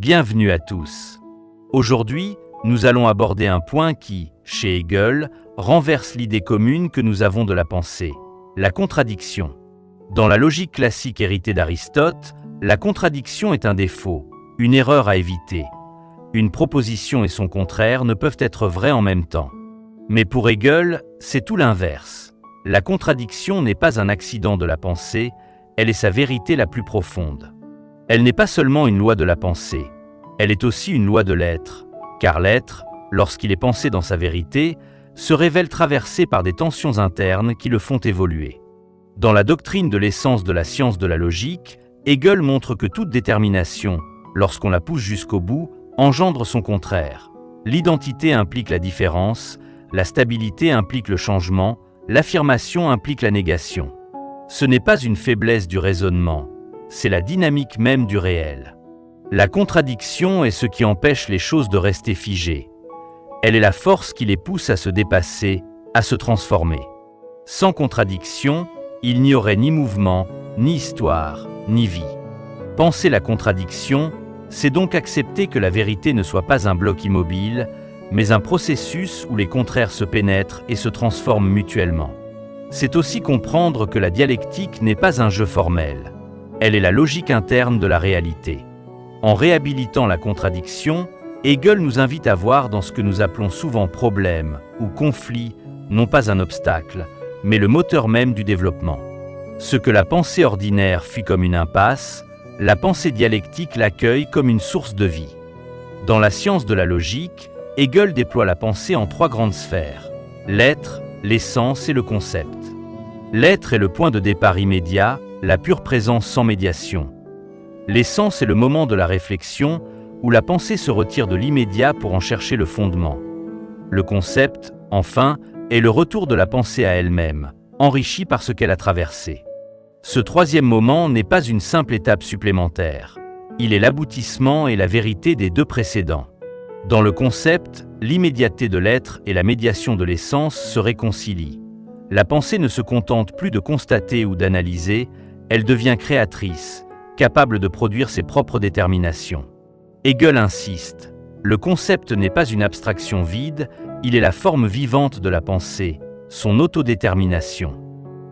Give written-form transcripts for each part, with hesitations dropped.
Bienvenue à tous. Aujourd'hui, nous allons aborder un point qui, chez Hegel, renverse l'idée commune que nous avons de la pensée, la contradiction. Dans la logique classique héritée d'Aristote, la contradiction est un défaut, une erreur à éviter. Une proposition et son contraire ne peuvent être vrais en même temps. Mais pour Hegel, c'est tout l'inverse. La contradiction n'est pas un accident de la pensée, elle est sa vérité la plus profonde. Elle n'est pas seulement une loi de la pensée, elle est aussi une loi de l'être, car l'être, lorsqu'il est pensé dans sa vérité, se révèle traversé par des tensions internes qui le font évoluer. Dans la doctrine de l'essence de la science de la logique, Hegel montre que toute détermination, lorsqu'on la pousse jusqu'au bout, engendre son contraire. L'identité implique la différence, la stabilité implique le changement, l'affirmation implique la négation. Ce n'est pas une faiblesse du raisonnement, c'est la dynamique même du réel. La contradiction est ce qui empêche les choses de rester figées. Elle est la force qui les pousse à se dépasser, à se transformer. Sans contradiction, il n'y aurait ni mouvement, ni histoire, ni vie. Penser la contradiction, c'est donc accepter que la vérité ne soit pas un bloc immobile, mais un processus où les contraires se pénètrent et se transforment mutuellement. C'est aussi comprendre que la dialectique n'est pas un jeu formel. Elle est la logique interne de la réalité. En réhabilitant la contradiction, Hegel nous invite à voir dans ce que nous appelons souvent problème ou conflit, non pas un obstacle, mais le moteur même du développement. Ce que la pensée ordinaire fuit comme une impasse, la pensée dialectique l'accueille comme une source de vie. Dans la science de la logique, Hegel déploie la pensée en trois grandes sphères: l'être, l'essence et le concept. L'être est le point de départ immédiat, la pure présence sans médiation. L'essence est le moment de la réflexion, où la pensée se retire de l'immédiat pour en chercher le fondement. Le concept, enfin, est le retour de la pensée à elle-même, enrichie par ce qu'elle a traversé. Ce troisième moment n'est pas une simple étape supplémentaire. Il est l'aboutissement et la vérité des deux précédents. Dans le concept, l'immédiateté de l'être et la médiation de l'essence se réconcilient. La pensée ne se contente plus de constater ou d'analyser, elle devient créatrice, capable de produire ses propres déterminations. Hegel insiste, le concept n'est pas une abstraction vide, il est la forme vivante de la pensée, son autodétermination.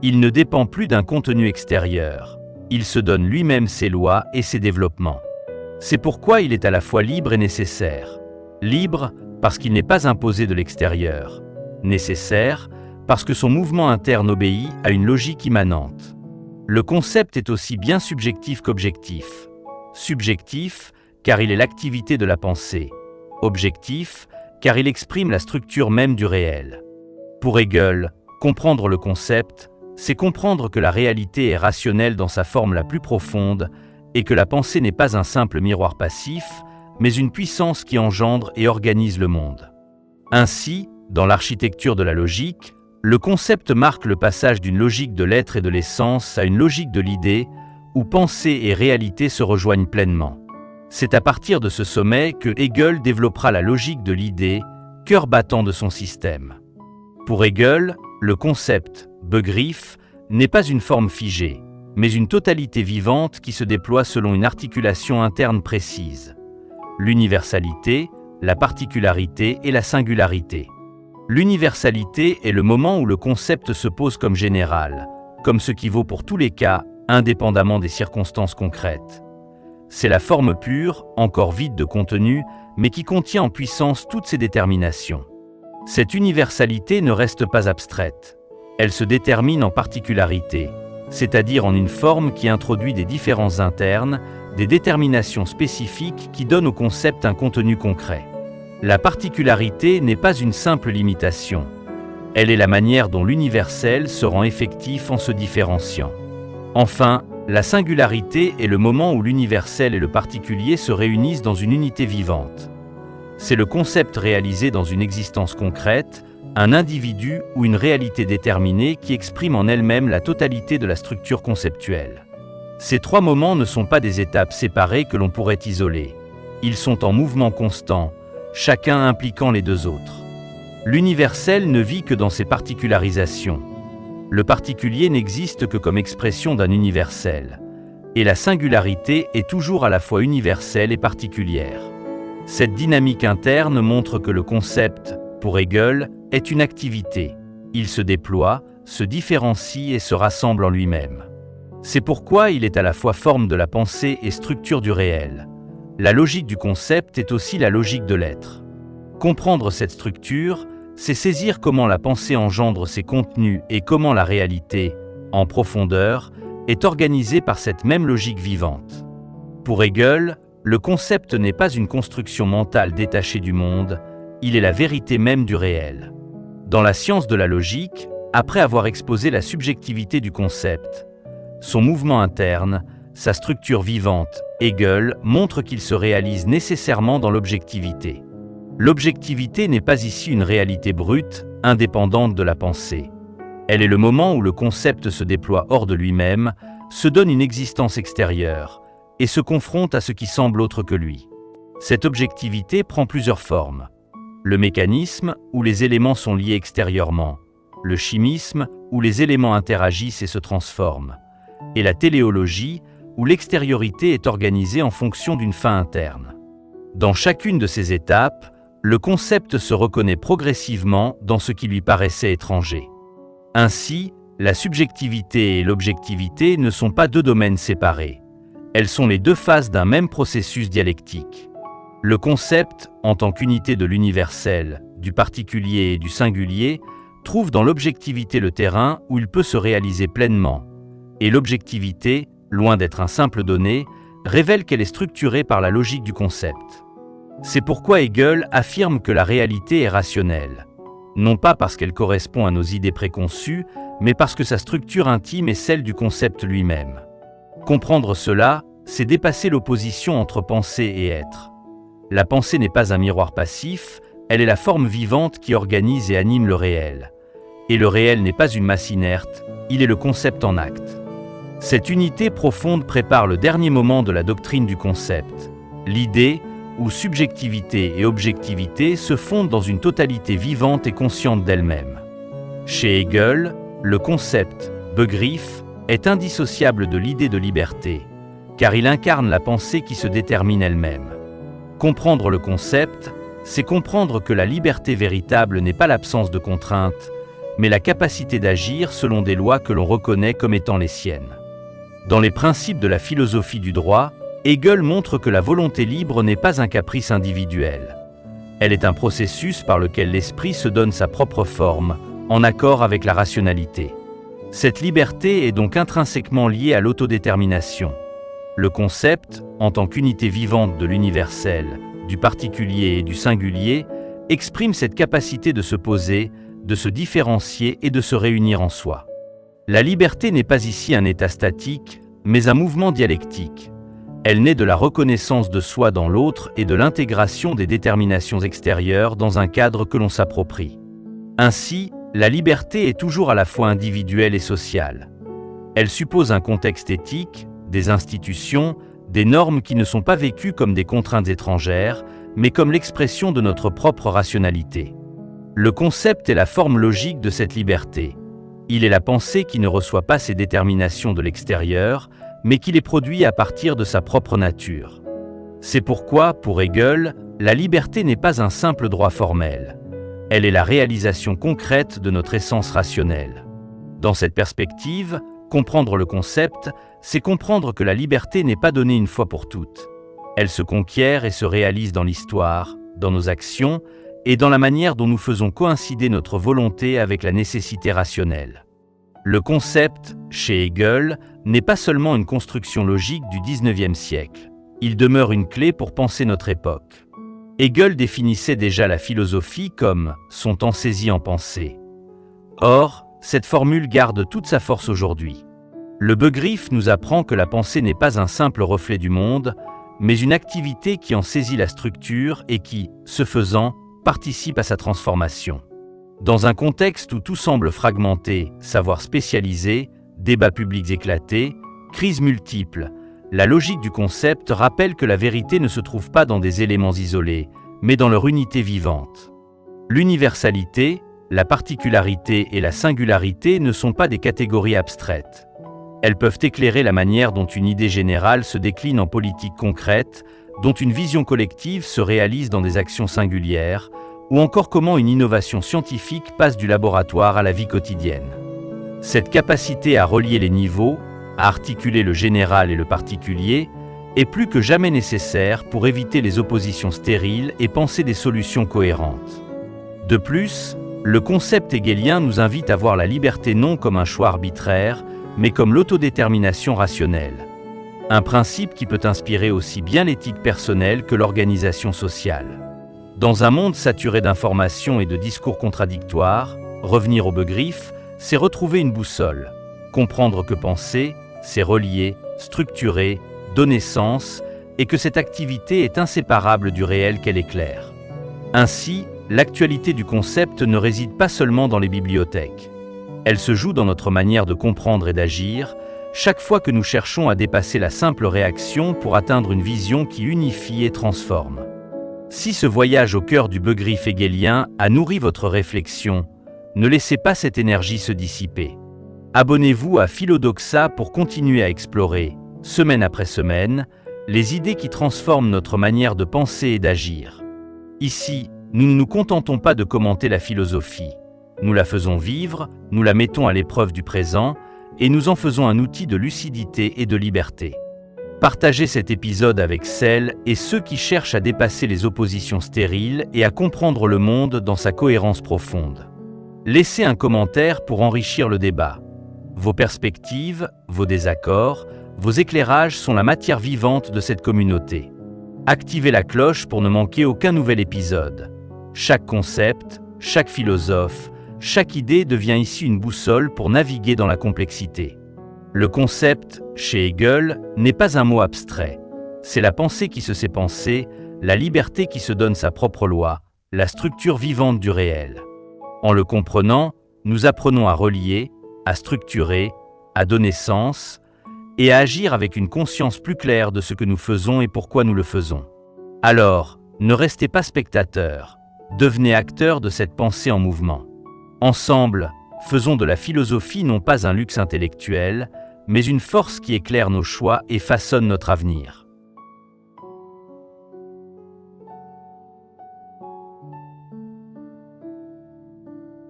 Il ne dépend plus d'un contenu extérieur, il se donne lui-même ses lois et ses développements. C'est pourquoi il est à la fois libre et nécessaire. Libre parce qu'il n'est pas imposé de l'extérieur. Nécessaire parce que son mouvement interne obéit à une logique immanente. Le concept est aussi bien subjectif qu'objectif. Subjectif, car il est l'activité de la pensée. Objectif, car il exprime la structure même du réel. Pour Hegel, comprendre le concept, c'est comprendre que la réalité est rationnelle dans sa forme la plus profonde et que la pensée n'est pas un simple miroir passif, mais une puissance qui engendre et organise le monde. Ainsi, dans l'architecture de la logique, le concept marque le passage d'une logique de l'être et de l'essence à une logique de l'idée, où pensée et réalité se rejoignent pleinement. C'est à partir de ce sommet que Hegel développera la logique de l'idée, cœur battant de son système. Pour Hegel, le concept, Begriff, n'est pas une forme figée, mais une totalité vivante qui se déploie selon une articulation interne précise. L'universalité, la particularité et la singularité. L'universalité est le moment où le concept se pose comme général, comme ce qui vaut pour tous les cas, indépendamment des circonstances concrètes. C'est la forme pure, encore vide de contenu, mais qui contient en puissance toutes ses déterminations. Cette universalité ne reste pas abstraite. Elle se détermine en particularité, c'est-à-dire en une forme qui introduit des différences internes, des déterminations spécifiques qui donnent au concept un contenu concret. La particularité n'est pas une simple limitation. Elle est la manière dont l'universel se rend effectif en se différenciant. Enfin, la singularité est le moment où l'universel et le particulier se réunissent dans une unité vivante. C'est le concept réalisé dans une existence concrète, un individu ou une réalité déterminée qui exprime en elle-même la totalité de la structure conceptuelle. Ces trois moments ne sont pas des étapes séparées que l'on pourrait isoler. Ils sont en mouvement constant, chacun impliquant les deux autres. L'universel ne vit que dans ses particularisations. Le particulier n'existe que comme expression d'un universel. et la singularité est toujours à la fois universelle et particulière. Cette dynamique interne montre que le concept, pour Hegel, est une activité. Il se déploie, se différencie et se rassemble en lui-même. C'est pourquoi il est à la fois forme de la pensée et structure du réel. La logique du concept est aussi la logique de l'être. Comprendre cette structure, c'est saisir comment la pensée engendre ses contenus et comment la réalité, en profondeur, est organisée par cette même logique vivante. Pour Hegel, le concept n'est pas une construction mentale détachée du monde, il est la vérité même du réel. Dans la science de la logique, après avoir exposé la subjectivité du concept, son mouvement interne, sa structure vivante, Hegel montre qu'il se réalise nécessairement dans l'objectivité. L'objectivité n'est pas ici une réalité brute, indépendante de la pensée. Elle est le moment où le concept se déploie hors de lui-même, se donne une existence extérieure, et se confronte à ce qui semble autre que lui. Cette objectivité prend plusieurs formes. Le mécanisme, où les éléments sont liés extérieurement, le chimisme, où les éléments interagissent et se transforment, et la téléologie, où l'extériorité est organisée en fonction d'une fin interne. Dans chacune de ces étapes, le concept se reconnaît progressivement dans ce qui lui paraissait étranger. Ainsi, la subjectivité et l'objectivité ne sont pas deux domaines séparés. Elles sont les deux faces d'un même processus dialectique. Le concept, en tant qu'unité de l'universel, du particulier et du singulier, trouve dans l'objectivité le terrain où il peut se réaliser pleinement. Et l'objectivité, loin d'être un simple donné, révèle qu'elle est structurée par la logique du concept. C'est pourquoi Hegel affirme que la réalité est rationnelle, non pas parce qu'elle correspond à nos idées préconçues, mais parce que sa structure intime est celle du concept lui-même. Comprendre cela, c'est dépasser l'opposition entre pensée et être. La pensée n'est pas un miroir passif, elle est la forme vivante qui organise et anime le réel. Et le réel n'est pas une masse inerte, il est le concept en acte. Cette unité profonde prépare le dernier moment de la doctrine du concept, l'idée où subjectivité et objectivité se fondent dans une totalité vivante et consciente d'elle-même. Chez Hegel, le concept, Begriff, est indissociable de l'idée de liberté, car il incarne la pensée qui se détermine elle-même. Comprendre le concept, c'est comprendre que la liberté véritable n'est pas l'absence de contraintes, mais la capacité d'agir selon des lois que l'on reconnaît comme étant les siennes. Dans les principes de la philosophie du droit, Hegel montre que la volonté libre n'est pas un caprice individuel. Elle est un processus par lequel l'esprit se donne sa propre forme, en accord avec la rationalité. Cette liberté est donc intrinsèquement liée à l'autodétermination. Le concept, en tant qu'unité vivante de l'universel, du particulier et du singulier, exprime cette capacité de se poser, de se différencier et de se réunir en soi. La liberté n'est pas ici un état statique, mais un mouvement dialectique. Elle naît de la reconnaissance de soi dans l'autre et de l'intégration des déterminations extérieures dans un cadre que l'on s'approprie. Ainsi, la liberté est toujours à la fois individuelle et sociale. Elle suppose un contexte éthique, des institutions, des normes qui ne sont pas vécues comme des contraintes étrangères, mais comme l'expression de notre propre rationalité. Le concept est la forme logique de cette liberté. Il est la pensée qui ne reçoit pas ses déterminations de l'extérieur, mais qui les produit à partir de sa propre nature. C'est pourquoi, pour Hegel, la liberté n'est pas un simple droit formel. Elle est la réalisation concrète de notre essence rationnelle. Dans cette perspective, comprendre le concept, c'est comprendre que la liberté n'est pas donnée une fois pour toutes. Elle se conquiert et se réalise dans l'histoire, dans nos actions et dans la manière dont nous faisons coïncider notre volonté avec la nécessité rationnelle. Le concept, chez Hegel, n'est pas seulement une construction logique du XIXe siècle. Il demeure une clé pour penser notre époque. Hegel définissait déjà la philosophie comme « son temps saisi en pensée ». Or, cette formule garde toute sa force aujourd'hui. Le Begriff nous apprend que la pensée n'est pas un simple reflet du monde, mais une activité qui en saisit la structure et qui, ce faisant, participe à sa transformation. Dans un contexte où tout semble fragmenté, savoir spécialisé, débats publics éclatés, crises multiples, la logique du concept rappelle que la vérité ne se trouve pas dans des éléments isolés, mais dans leur unité vivante. L'universalité, la particularité et la singularité ne sont pas des catégories abstraites. Elles peuvent éclairer la manière dont une idée générale se décline en politique concrète, dont une vision collective se réalise dans des actions singulières, ou encore comment une innovation scientifique passe du laboratoire à la vie quotidienne. Cette capacité à relier les niveaux, à articuler le général et le particulier, est plus que jamais nécessaire pour éviter les oppositions stériles et penser des solutions cohérentes. De plus, le concept hegelien nous invite à voir la liberté non comme un choix arbitraire, mais comme l'autodétermination rationnelle. Un principe qui peut inspirer aussi bien l'éthique personnelle que l'organisation sociale. Dans un monde saturé d'informations et de discours contradictoires, revenir au begriffe, c'est retrouver une boussole. Comprendre que penser, c'est relier, structurer, donner sens, et que cette activité est inséparable du réel qu'elle éclaire. Ainsi, l'actualité du concept ne réside pas seulement dans les bibliothèques. Elle se joue dans notre manière de comprendre et d'agir, chaque fois que nous cherchons à dépasser la simple réaction pour atteindre une vision qui unifie et transforme. Si ce voyage au cœur du begriffe hegelien a nourri votre réflexion, ne laissez pas cette énergie se dissiper. Abonnez-vous à Philodoxa pour continuer à explorer, semaine après semaine, les idées qui transforment notre manière de penser et d'agir. Ici, nous ne nous contentons pas de commenter la philosophie. Nous la faisons vivre, nous la mettons à l'épreuve du présent, et nous en faisons un outil de lucidité et de liberté. Partagez cet épisode avec celles et ceux qui cherchent à dépasser les oppositions stériles et à comprendre le monde dans sa cohérence profonde. Laissez un commentaire pour enrichir le débat. Vos perspectives, vos désaccords, vos éclairages sont la matière vivante de cette communauté. Activez la cloche pour ne manquer aucun nouvel épisode. Chaque concept, chaque philosophe, chaque idée devient ici une boussole pour naviguer dans la complexité. Le concept, chez Hegel, n'est pas un mot abstrait. C'est la pensée qui se sait penser, la liberté qui se donne sa propre loi, la structure vivante du réel. En le comprenant, nous apprenons à relier, à structurer, à donner sens, et à agir avec une conscience plus claire de ce que nous faisons et pourquoi nous le faisons. Alors, ne restez pas spectateurs, devenez acteurs de cette pensée en mouvement. Ensemble, faisons de la philosophie non pas un luxe intellectuel, mais une force qui éclaire nos choix et façonne notre avenir.